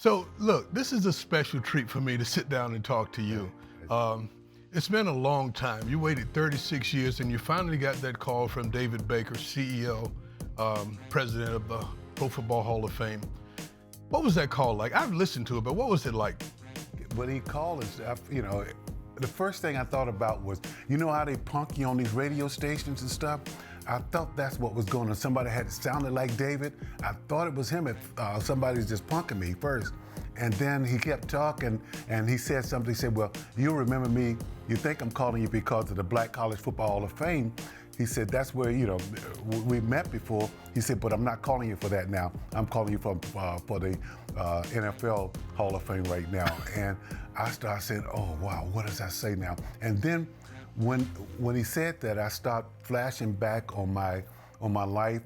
So, look, this is a special treat for me to sit down and talk to you. It's been a long time. You waited 36 years and you finally got that call from David Baker, CEO, president of the Pro Football Hall of Fame. What was that call like? I've listened to it, but what was it like? When he called us, the first thing I thought about was, you know how they punk you on these radio stations and stuff? I thought that's what was going on. Somebody had sounded like David. I thought it was him if somebody's just punking me first. And then he kept talking and he said something. He said, well, you remember me. You think I'm calling you because of the Black College Football Hall of Fame. He said, that's where, we met before. He said, but I'm not calling you for that now. I'm calling you for the NFL Hall of Fame right now. And I started saying, oh, wow, what does that say now? And then when he said that, I started flashing back on my life,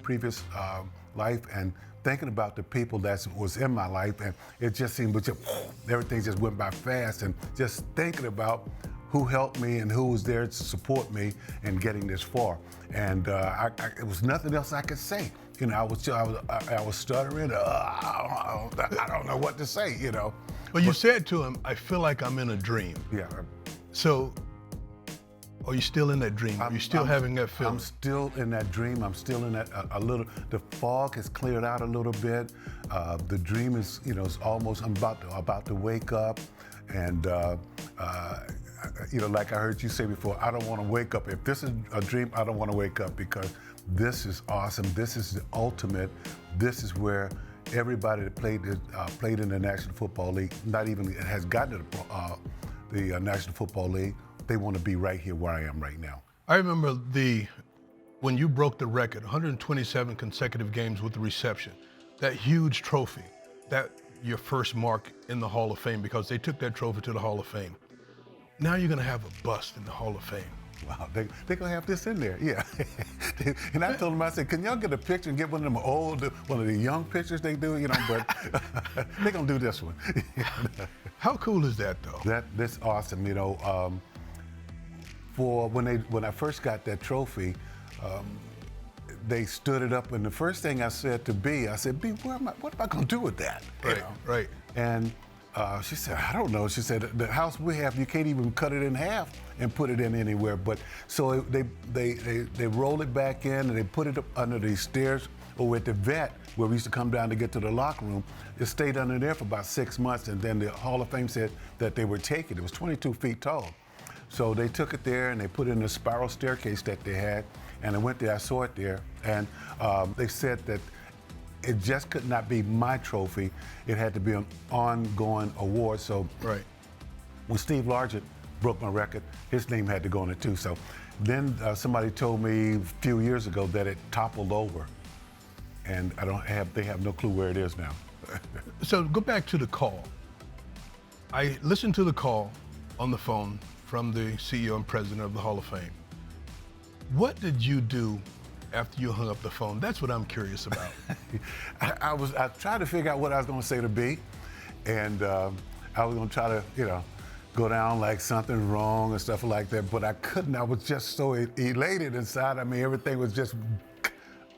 previous life, and thinking about the people that was in my life. And it just seemed, everything just went by fast. And just thinking about who helped me and who was there to support me in getting this far. And it was nothing else I could say. I was stuttering. I don't know what to say. Well, you said to him, I feel like I'm in a dream. Yeah. So, are you still in that dream? Are you still having that feeling? I'm still in that dream. I'm still in that a little. The fog has cleared out a little bit. The dream is, it's almost. I'm about to wake up, and like I heard you say before, I don't want to wake up. If this is a dream, I don't want to wake up because this is awesome. This is the ultimate. This is where everybody that played in the National Football League, not even has gotten to the National Football League, they want to be right here where I am right now. I remember when you broke the record, 127 consecutive games with the reception, that huge trophy, that your first mark in the Hall of Fame, because they took that trophy to the Hall of Fame. Now you're going to have a bust in the Hall of Fame. Wow, they're going to have this in there, yeah. And I told them, I said, can y'all get a picture and get one of them one of the young pictures they do, but they're going to do this one. How cool is that, though? That's awesome, For when I first got that trophy, they stood it up, and the first thing I said to B, I said, B, what am I going to do with that? Right. And she said, I don't know. She said, the house we have, you can't even cut it in half and put it in anywhere. But so they rolled it back in and they put it up under the stairs over at the vet where we used to come down to get to the locker room. It stayed under there for about 6 months, and then the Hall of Fame said that they would take it. It was 22 feet tall. So they took it there and they put it in the spiral staircase that they had, and I went there, I saw it there, and they said that it just could not be my trophy. It had to be an ongoing award. So when Steve Largent broke my record, his name had to go on it too. So then somebody told me a few years ago that it toppled over, and they have no clue where it is now. So go back to the call. I listened to the call on the phone from the CEO and president of the Hall of Fame. What did you do after you hung up the phone? That's what I'm curious about. I tried to figure out what I was going to say to B, and I was going to try to, go down like something wrong and stuff like that, but I couldn't. I was just so elated inside. I mean, everything was just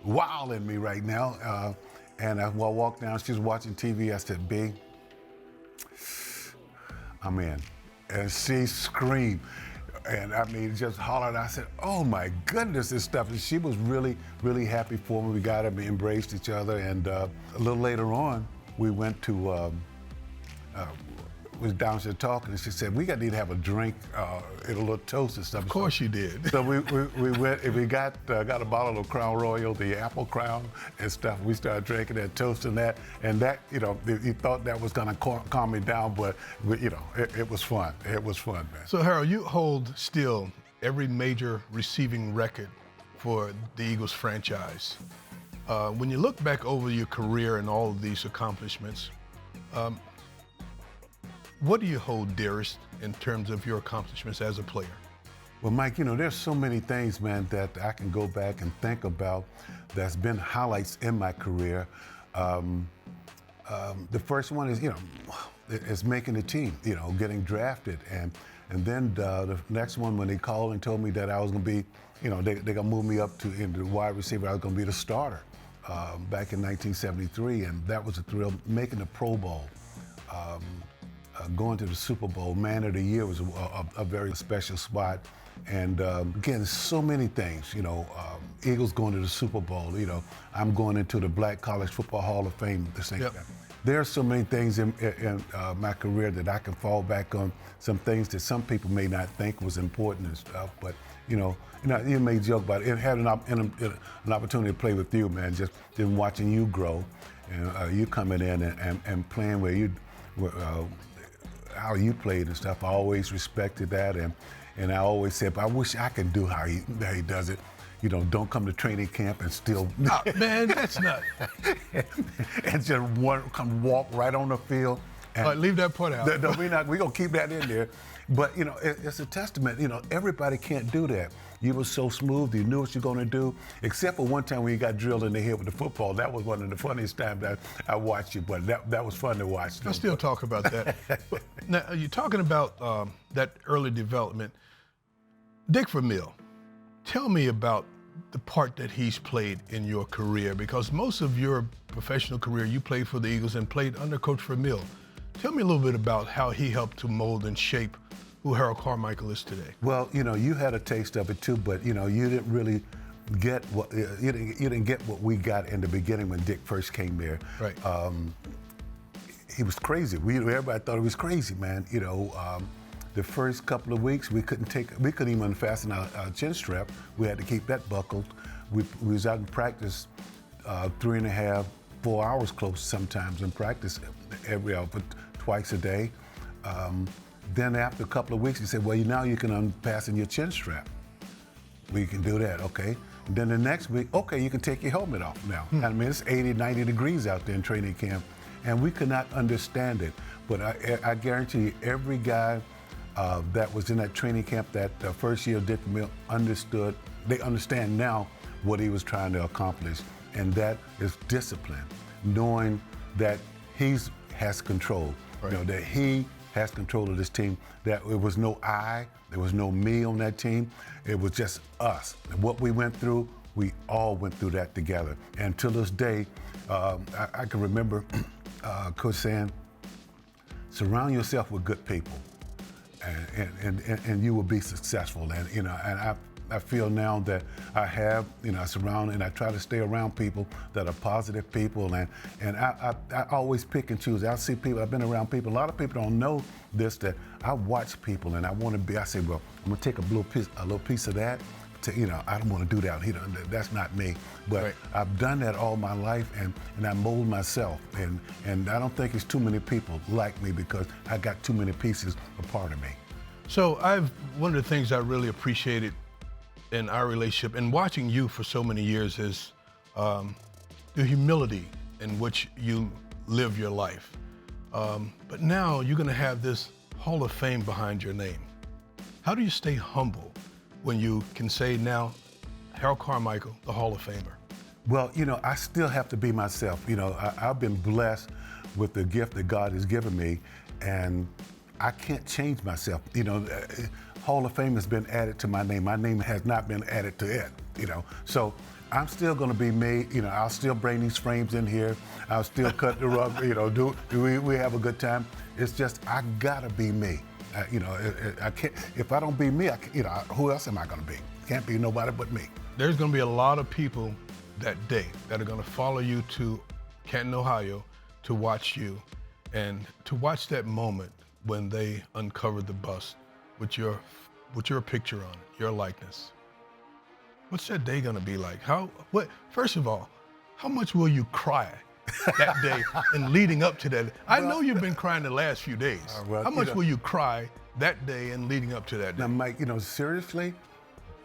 wild in me right now. And I walked down, she was watching TV. I said, B, I'm in. And she screamed. And I mean, just hollered. I said, oh my goodness, this stuff. And she was really, really happy for me. We got up, we embraced each other. And a little later on, we went to, was downstairs talking, and she said, we need to have a drink, and a little toast and stuff. Of course you did. So we went, and we got a bottle of Crown Royal, the apple crown and stuff. We started drinking that, toasting that, and that, you thought that was gonna calm me down, but it was fun. It was fun, man. So Harold, you hold still every major receiving record for the Eagles franchise. When you look back over your career and all of these accomplishments, what do you hold dearest in terms of your accomplishments as a player? Well, Mike, there's so many things, man, that I can go back and think about that's been highlights in my career. The first one is making the team, getting drafted. And then the next one, when they called and told me that I was going to be, they're going to move me up into wide receiver, I was going to be the starter. back in 1973, and that was a thrill. Making the Pro Bowl, going to the Super Bowl, Man of the Year was a very special spot. And again, so many things, Eagles going to the Super Bowl, I'm going into the Black College Football Hall of Fame, the same thing. There are so many things in my career that I can fall back on, some things that some people may not think was important and stuff, but you may joke about it. And having an opportunity to play with you, man, just watching you grow, and you coming in and playing how you played and stuff, I always respected that, and I always said, I wish I could do how he does it. Don't come to training camp and still. Oh, man, that's not. and just walk right on the field. All right, leave that part out. We're gonna keep that in there. But it's a testament. Everybody can't do that. You were so smooth. You knew what you're gonna do. Except for one time when you got drilled in the head with the football. That was one of the funniest times that I watched you. But that was fun to watch. I still talk about that. Now you're talking about that early development. Dick Vermeil, tell me about the part that he's played in your career, because most of your professional career you played for the Eagles and played under Coach Vermeil. Tell me a little bit about how he helped to mold and shape who Harold Carmichael is today. Well, you had a taste of it too, but you didn't really get what you didn't get what we got in the beginning when Dick first came there. Right. He was crazy. Everybody thought he was crazy, man. The first couple of weeks, we couldn't even unfasten our chin strap. We had to keep that buckled. We was out in practice 3.5, 4 hours close sometimes in practice every hour, twice a day. Then after a couple of weeks, he said, well, now you can unfasten your chin strap. We can do that, okay. And then the next week, okay, you can take your helmet off now. I mean, it's 80, 90 degrees out there in training camp, and we could not understand it. But I guarantee you, every guy that was in that training camp that first year, Dick Vermeil understood. They understand now what he was trying to accomplish, and that is discipline, knowing that he has control. Right. That he has control of this team. That it was no there was no me on that team. It was just us. And what we went through, we all went through that together. And to this day, I can remember Coach saying, surround yourself with good people. And you will be successful. And I feel now that I have, I surround and I try to stay around people that are positive people, and I always pick and choose. I see people, I've been around people, a lot of people don't know this, that I watch people and I want to be, I say, well, I'm gonna take a little piece of that. I don't want to do that. That's not me. But right. I've done that all my life, and I mold myself. And I don't think there's too many people like me because I got too many pieces a part of me. So one of the things I really appreciated in our relationship and watching you for so many years is the humility in which you live your life. But now you're going to have this Hall of Fame behind your name. How do you stay humble when you can say now, Harold Carmichael, the Hall of Famer? Well, I still have to be myself. I've been blessed with the gift that God has given me, and I can't change myself. Hall of Fame has been added to my name. My name has not been added to it, So I'm still gonna be me, I'll still bring these frames in here. I'll still cut the rug, we have a good time. It's just, I gotta be me. I can't, if I don't be me, who else am I gonna be? Can't be nobody but me. There's gonna be a lot of people that day that are gonna follow you to Canton, Ohio, to watch you and to watch that moment when they uncovered the bust with your picture on it, your likeness. What's that day gonna be like? First of all, how much will you cry that day and leading up to that? I know you've been crying the last few days. How much will you cry that day and leading up to that day? Now, Mike, seriously,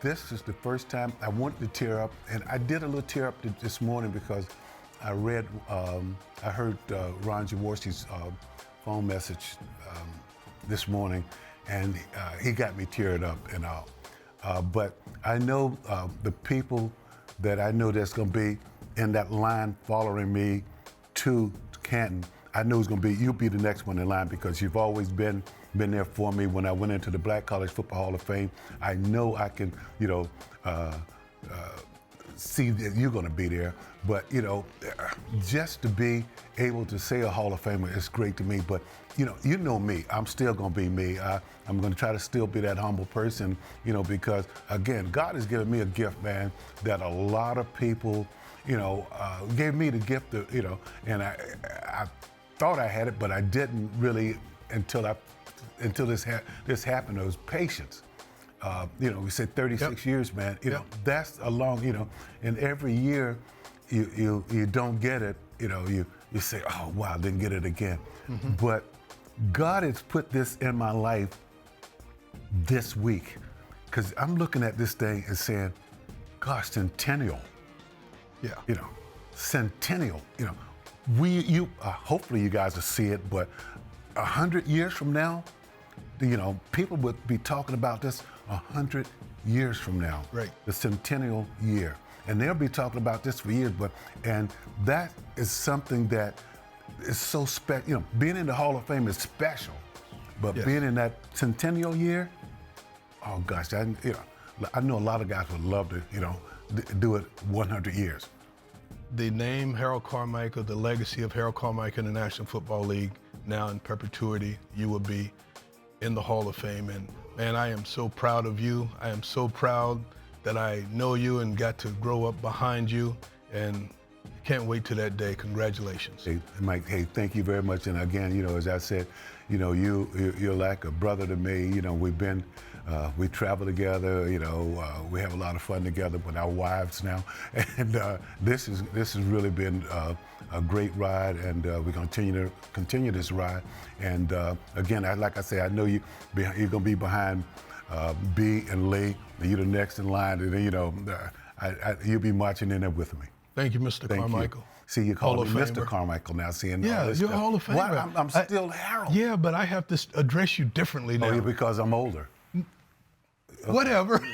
this is the first time I wanted to tear up, and I did a little tear up this morning because I heard Ron Jaworski's phone message this morning, and he got me teared up and all. But I know the people that I know that's going to be in that line following me to Canton. I know it's going to be, you'll be the next one in line because you've always been there for me when I went into the Black College Football Hall of Fame. I know I can, see that you're going to be there. But, you know, just to be able to say a Hall of Famer is great to me. But, you know me. I'm still going to be me. I'm going to try to still be that humble person, you know, because, again, God has given me a gift, man, that a lot of people, you know, gave me the gift of, you know, and I thought I had it, but I didn't really until this happened. It was patience. You know, we said 36 years, man. You know, that's a long, you know, and every year you don't get it, you know, you say, oh, wow, I didn't get it again. But God has put this in my life this week, because I'm looking at this thing and saying, gosh, centennial. Yeah. You know, centennial, you know, hopefully you guys will see it, but 100 years from now, you know, people would be talking about this 100 years from now. Right. The centennial year. And they'll be talking about this for years, and that is something that is so special. You know, being in the Hall of Fame is special, but being in that centennial year, oh gosh, I know a lot of guys would love to, you know, do it 100 years. The name Harold Carmichael, the legacy of Harold Carmichael in the National Football League, now in perpetuity, you will be in the Hall of Fame. And man, I am so proud of you. I am so proud that I know you and got to grow up behind you, and can't wait to that day. Congratulations. Hey, Mike, hey, thank you very much. And again, you know, as I said, you know, you're like a brother to me. You know, we travel together. You know, we have a lot of fun together with our wives now, and this has really been a great ride, and we're going to continue this ride. And again, like I say, I know you're going to be behind B and Lee, and you're the next in line, and you know, you'll be marching in there with me. Thank you, Mr. Carmichael. See, you call me Mr. Famer. Carmichael now. Seeing all Yeah, this you're stuff. Hall of Famer. Why? I'm still Harold. Yeah, but I have to address you differently now. Oh, yeah, because I'm older. Whatever.